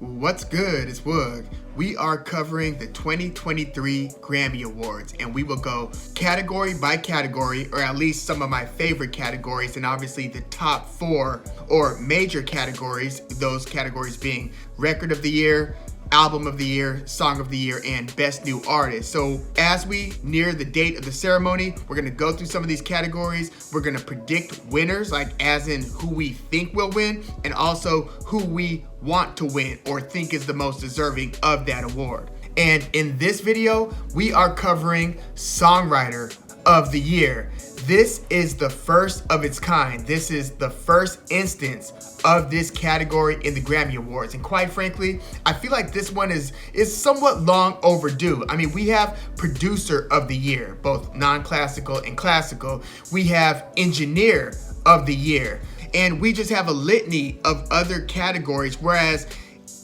What's good? It's Woog. We are covering the 2023 Grammy Awards, and we will go category by category, or at least some of my favorite categories, and obviously the top four or major categories, those categories being Record of the Year, Album of the Year, Song of the Year, and Best New Artist. So as we near the date of the ceremony, we're going to go through some of these categories. We're going to predict winners, like as in who we think will win, and also who we want to win or think is the most deserving of that award. And in this video, we are covering Songwriter of the Year. This is the first of its kind. This is the first instance of this category in the Grammy Awards. And quite frankly, I feel like this one is somewhat long overdue. I mean, we have Producer of the Year, both non-classical and classical. We have Engineer of the Year. And we just have a litany of other categories, whereas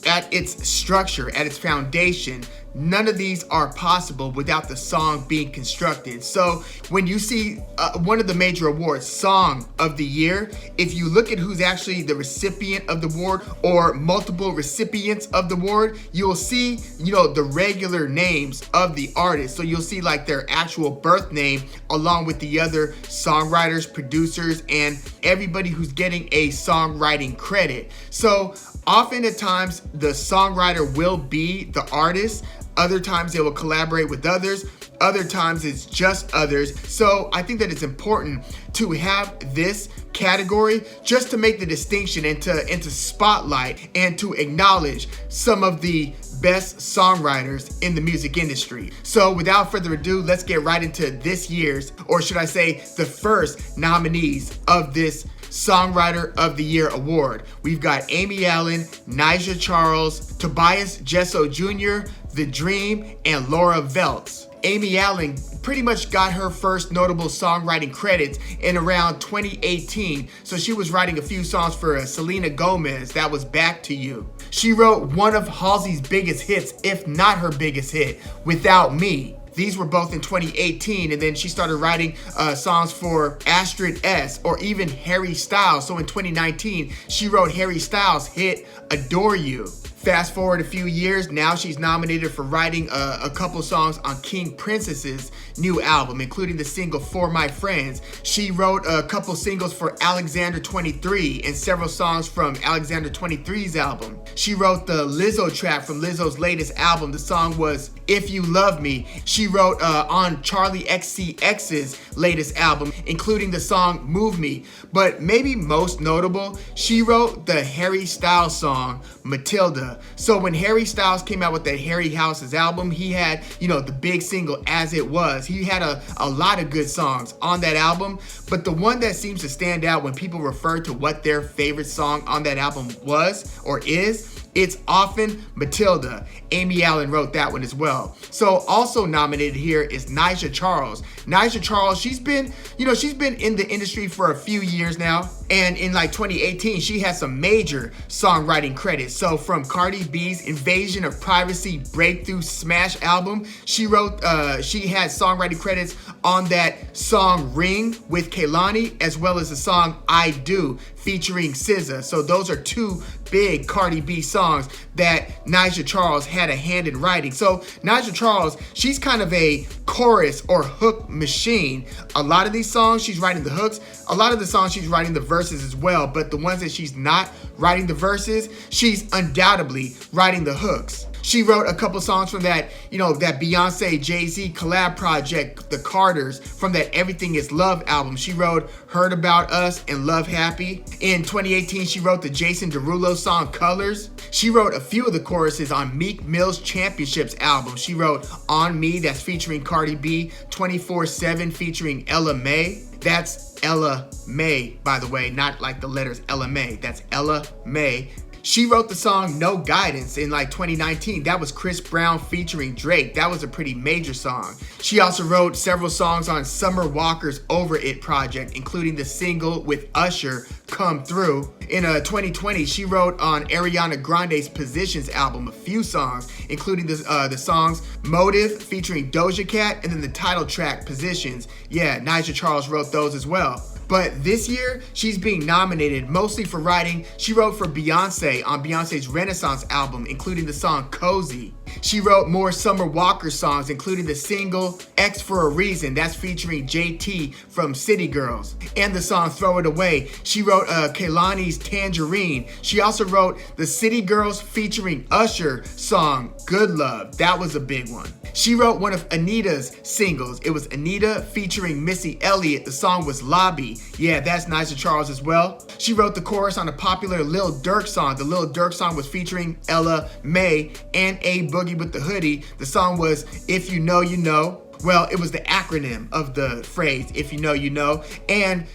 at its structure, at its foundation, none of these are possible without the song being constructed. So when you see one of the major awards, Song of the Year, if you look at who's actually the recipient of the award or multiple recipients of the award, you'll see, the regular names of the artists. So you'll see like their actual birth name along with the other songwriters, producers, and everybody who's getting a songwriting credit. So often at times the songwriter will be the artist. Other times they will collaborate with others. Other times it's just others. So I think that it's important to have this category just to make the distinction and to spotlight and to acknowledge some of the best songwriters in the music industry. So without further ado, let's get right into this year's, or should I say the first nominees of this Songwriter of the Year award. We've got Amy Allen, Nisha Charles, Tobias Gesso Jr., The Dream, and Laura Veltz. Amy Allen pretty much got her first notable songwriting credits in around 2018. So she was writing a few songs for Selena Gomez. That was Back to You. She wrote one of Halsey's biggest hits, if not her biggest hit, Without Me. These were both in 2018, and then she started writing songs for Astrid S or even Harry Styles. So in 2019, she wrote Harry Styles' hit Adore You. Fast forward a few years, now she's nominated for writing a couple songs on King Princess's new album, including the single For My Friends. She wrote a couple singles for Alexander 23 and several songs from Alexander 23's album. She wrote the Lizzo track from Lizzo's latest album. The song was If You Love Me. She wrote on Charlie XCX's latest album, including the song Move Me. But maybe most notable, she wrote the Harry Styles song Matilda. So when Harry Styles came out with that Harry House's album, he had, the big single As It Was. He had a lot of good songs on that album, but the one that seems to stand out when people refer to what their favorite song on that album was or is, it's often Matilda. Amy Allen wrote that one as well. So also nominated here is Nisha Charles. Nisha Charles, she's been in the industry for a few years now. And in 2018, she had some major songwriting credits. So from Cardi B's Invasion of Privacy Breakthrough Smash album, she had songwriting credits on that song Ring with Kehlani, as well as the song I Do featuring SZA. So those are two big Cardi B songs that Nisha Charles had a hand in writing. So Nisha Charles, she's kind of a chorus or hook machine. A lot of these songs, she's writing the hooks. A lot of the songs, she's writing the verses as well. But the ones that she's not writing the verses, she's undoubtedly writing the hooks. She wrote a couple songs from that Beyonce Jay-Z collab project, The Carters, from that Everything Is Love album. She wrote Heard About Us and Love Happy. In 2018, she wrote the Jason Derulo song Colors. She wrote a few of the choruses on Meek Mill's Championships album. She wrote On Me, that's featuring Cardi B, 24/7 featuring Ella May. That's Ella May, by the way, not like the letters Ella May. That's Ella May. She wrote the song No Guidance in 2019. That was Chris Brown featuring Drake. That was a pretty major song. She also wrote several songs on Summer Walker's Over It project, including the single with Usher, Come Through. In 2020, she wrote on Ariana Grande's Positions album a few songs, including the songs Motive featuring Doja Cat and then the title track Positions. Yeah, Nisha Charles wrote those as well. But this year, she's being nominated mostly for writing. She wrote for Beyonce on Beyonce's Renaissance album, including the song Cozy. She wrote more Summer Walker songs, including the single X for a Reason, that's featuring JT from City Girls, and the song Throw It Away. She wrote Kehlani's Tangerine. She also wrote the City Girls featuring Usher song Good Love. That was a big one. She wrote one of Anitta's singles. It was Anitta featuring Missy Elliott. The song was Lobby. Yeah, that's Nisha Charles as well. She wrote the chorus on a popular Lil Durk song. The Lil Durk song was featuring Ella May and A Boogie with the Hoodie. The song was If You Know, You Know. Well, it was the acronym of the phrase, If You Know, You Know. And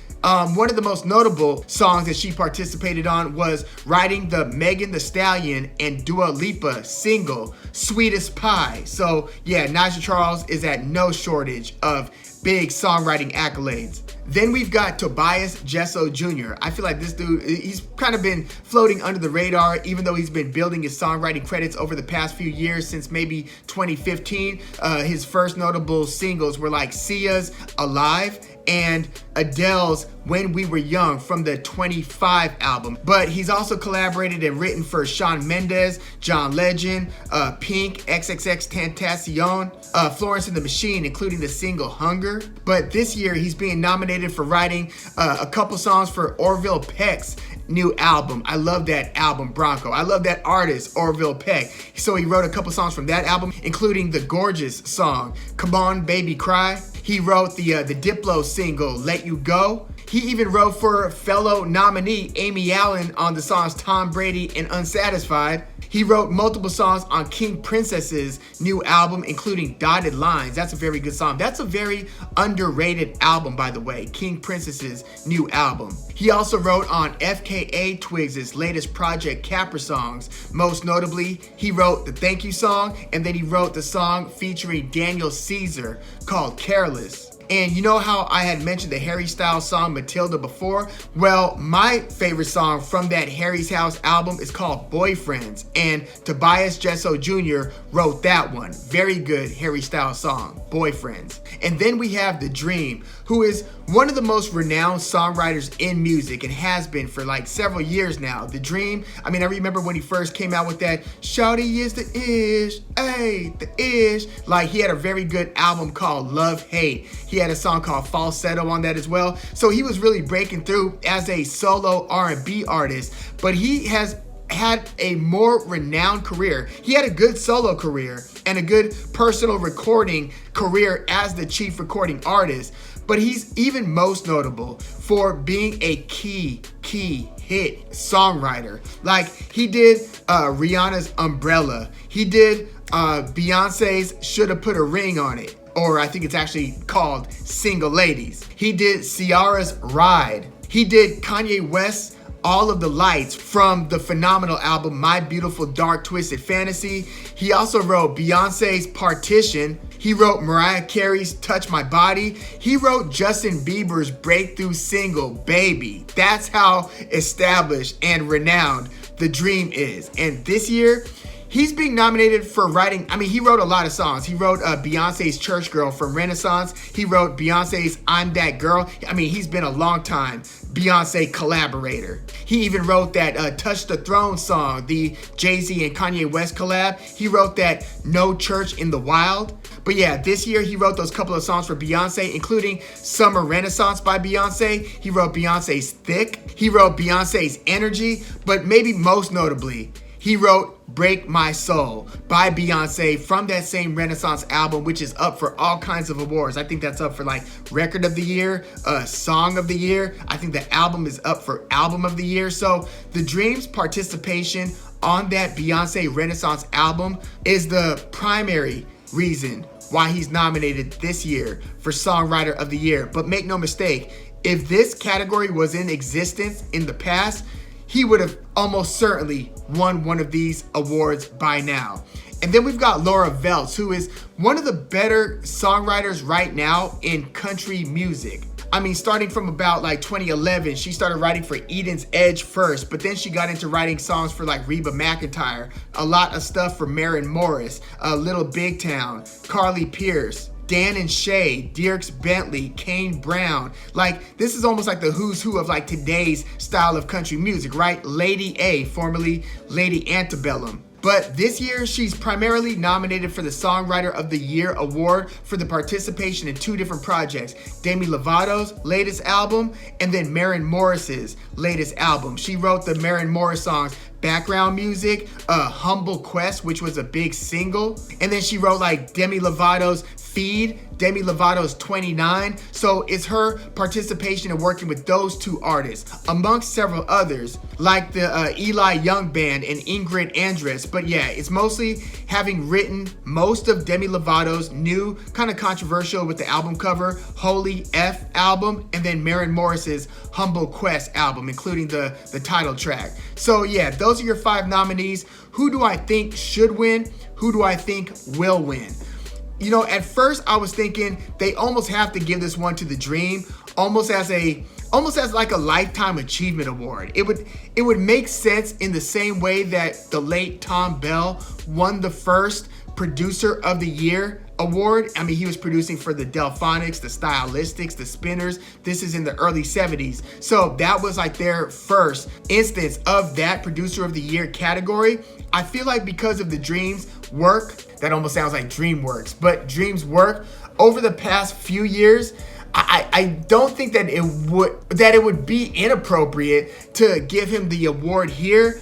one of the most notable songs that she participated on was writing the Megan Thee Stallion and Dua Lipa single, Sweetest Pie. So yeah, Nisha Charles is at no shortage of big songwriting accolades. Then we've got Tobias Gesso Jr. I feel like this dude, he's kind of been floating under the radar, even though he's been building his songwriting credits over the past few years, since maybe 2015. His first notable singles were like Sia's Alive and Adele's When We Were Young from the 25 album. But he's also collaborated and written for Shawn Mendes, John Legend, Pink, XXXTentacion, Florence and the Machine, including the single Hunger. But this year he's being nominated for writing a couple songs for Orville Peck's new album. I love that album, Bronco. I love that artist, Orville Peck. So he wrote a couple songs from that album, including the gorgeous song Come On Baby Cry. He wrote the Diplo single Let You Go. He even wrote for fellow nominee Amy Allen on the songs Tom Brady and Unsatisfied. He wrote multiple songs on King Princess's new album, including Dotted Lines. That's a very good song. That's a very underrated album, by the way, King Princess's new album. He also wrote on FKA Twigs' latest project, Capra Songs. Most notably, he wrote the Thank You song, and then he wrote the song featuring Daniel Caesar called Careless. And you know how I had mentioned the Harry Styles song Matilda before? Well, my favorite song from that Harry's House album is called Boyfriends, and Tobias Gesso Jr. wrote that one. Very good Harry Styles song, Boyfriends. And then we have The Dream, who is one of the most renowned songwriters in music and has been for like several years now. The Dream, I mean, I remember when he first came out with that Shawty is the ish, ayy, the ish. Like, he had a very good album called Love Hate. He had a song called Falsetto on that as well. So he was really breaking through as a solo R&B artist, but he has had a more renowned career. He had a good solo career and a good personal recording career as the chief recording artist, but he's even most notable for being a key hit songwriter. Like, he did Rihanna's Umbrella. He did Beyonce's Shoulda Put a Ring on It, or I think it's actually called Single Ladies. He did Ciara's Ride. He did Kanye West's All of the Lights from the phenomenal album My Beautiful Dark Twisted Fantasy. He also wrote Beyonce's Partition. He wrote Mariah Carey's Touch My Body. He wrote Justin Bieber's breakthrough single, Baby. That's how established and renowned The Dream is. And this year, he's being nominated for writing, I mean, he wrote a lot of songs. He wrote Beyonce's Church Girl from Renaissance. He wrote Beyonce's I'm That Girl. I mean, he's been a long time Beyonce collaborator. He even wrote that Touch the Throne song, the Jay-Z and Kanye West collab. He wrote that No Church in the Wild. But yeah, this year he wrote those couple of songs for Beyonce, including Summer Renaissance by Beyonce. He wrote Beyonce's Thique. He wrote Beyonce's Energy. But maybe most notably, he wrote Break My Soul by Beyonce from that same Renaissance album, which is up for all kinds of awards. I think that's up for like Record of the Year, Song of the Year. I think the album is up for Album of the Year. So The Dream's participation on that Beyonce Renaissance album is the primary reason why he's nominated this year for Songwriter of the Year. But make no mistake, if this category was in existence in the past, he would have almost certainly won one of these awards by now. And then we've got Laura Veltz, who is one of the better songwriters right now in country music. I mean, starting from about like 2011, she started writing for Eden's Edge first, but then she got into writing songs for like Reba McEntire, a lot of stuff for Maren Morris, Little Big Town, Carly Pierce. Dan and Shay, Dierks Bentley, Kane Brown. Like, this is almost like the who's who of like today's style of country music, right? Lady A, formerly Lady Antebellum. But this year, she's primarily nominated for the Songwriter of the Year award for the participation in 2 different projects, Demi Lovato's latest album and then Maren Morris's latest album. She wrote the Maren Morris songs Background Music, Humble Quest, which was a big single, and then she wrote like Demi Lovato's Feed, Demi Lovato's 29. So it's her participation in working with those 2 artists, amongst several others, like the Eli Young Band and Ingrid Andress. But yeah, it's mostly having written most of Demi Lovato's new, kind of controversial with the album cover, Holy F album, and then Maren Morris's Humble Quest album, including the title track. So yeah, those are your 5 nominees. Who do I think should win? Who do I think will win? You know, at first I was thinking they almost have to give this one to The Dream, almost as like a lifetime achievement award. It would make sense in the same way that the late Tom Bell won the first Producer of the Year award. I mean, he was producing for the Delphonics, the Stylistics, the Spinners. This is in the early 70s. So that was like their first instance of that Producer of the Year category. I feel like because of The Dream's work, that almost sounds like DreamWorks, but Dream's work over the past few years, I don't think that it would be inappropriate to give him the award here.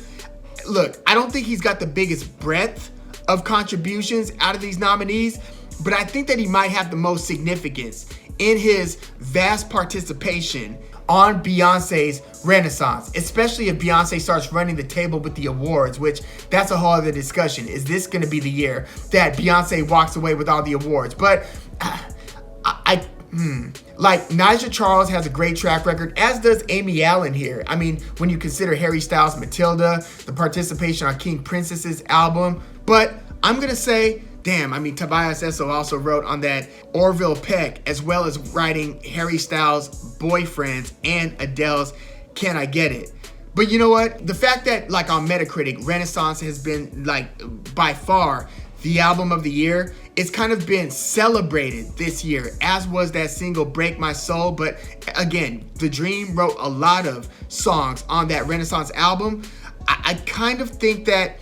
Look, I don't think he's got the biggest breadth of contributions out of these nominees, but I think that he might have the most significance in his vast participation on Beyonce's Renaissance, especially if Beyonce starts running the table with the awards, which that's a whole other discussion. Is this going to be the year that Beyonce walks away with all the awards? But like Nisha Charles has a great track record, as does Amy Allen here. I mean, when you consider Harry Styles' Matilda, the participation on King Princess's album. But I'm going to say, damn, I mean, Tobias Gesso also wrote on that Orville Peck, as well as writing Harry Styles' Boyfriends and Adele's Can I Get It? But you know what? The fact that like on Metacritic, Renaissance has been like by far the album of the year, it's kind of been celebrated this year, as was that single Break My Soul. But again, The Dream wrote a lot of songs on that Renaissance album. I kind of think that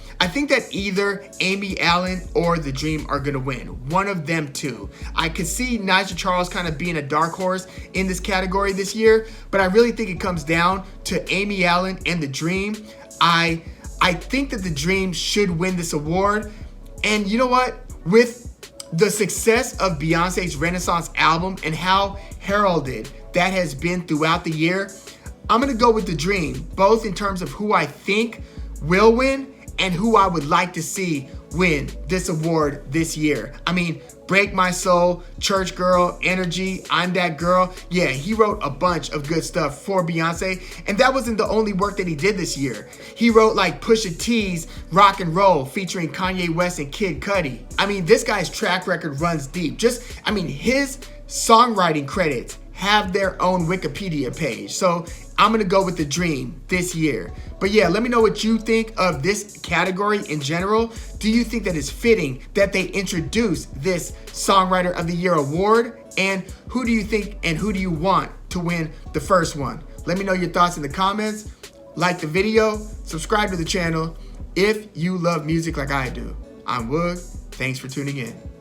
either Amy Allen or The Dream are going to win. One of them two. I could see Nisha Charles kind of being a dark horse in this category this year, but I really think it comes down to Amy Allen and The Dream. I think that The Dream should win this award. And you know what? With the success of Beyonce's Renaissance album and how heralded that has been throughout the year, I'm going to go with The Dream, both in terms of who I think will win and who I would like to see win this award this year. I mean, Break My Soul, Church Girl, Energy, I'm That Girl. Yeah, he wrote a bunch of good stuff for Beyonce, and that wasn't the only work that he did this year. He wrote like Pusha T's Rock and Roll featuring Kanye West and Kid Cudi. I mean, this guy's track record runs deep. His songwriting credits have their own Wikipedia page. So I'm going to go with The Dream this year. But yeah, let me know what you think of this category in general. Do you think that it's fitting that they introduce this Songwriter of the Year award? And who do you think and who do you want to win the first one? Let me know your thoughts in the comments. Like the video, subscribe to the channel if you love music like I do. I'm Wood. Thanks for tuning in.